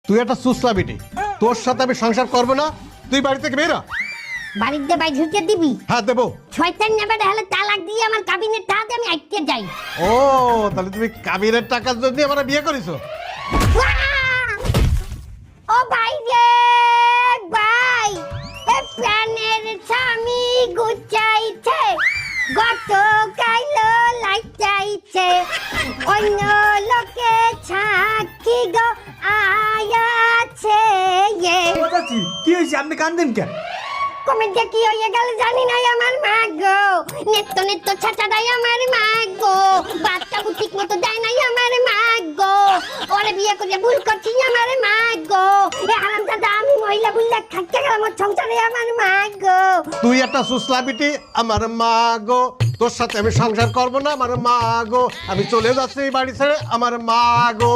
তুই একটা সুসলা বেটি, তোর সাথে আমি সংসার করবো না। তুই বাড়ি থেকে বেরা। বাড়িতে বাই ঢুকে দিবি? হ্যাঁ দেবো। শয়তান নেবে হলে তালাক দিয়ে আমার কাবিনের টাকা আমি আইতে যাই। ও তাহলে তুমি কাবিনের টাকার জন্য আমার বিয়ে করেছো? ও ভাই রে ভাই, এ প্রাণের স্বামী গুচাইছে, গত কাইলো লাইটাইছে, অন্য লোকে ছাকি গো আয়াছে। কি হয়েছে, আপনি কান্দেন কেন? কমেন্টে কি হয়ে গেল জানি নাই আমার মা গো, নেত্য নেত্য ছাটা দেয় আমার মা গো, বাচ্চা ঠিক মতো দেয় নাই আমার মা গো, ওরে বিয়ে করে ভুল করছি আমার মা গো, এ হারামজাদা আমি মহিলা বুল্লা থাকতে গেলাম ওর সংসারে আমার মা গো। তুই একটা সুসলা বেটি, আমার মা গো, তোর সাথে আমি সংসার করবো না, আমার মা গো, আমি চলে যাচ্ছি এই বাড়ি ছেড়ে, আমার মা গো।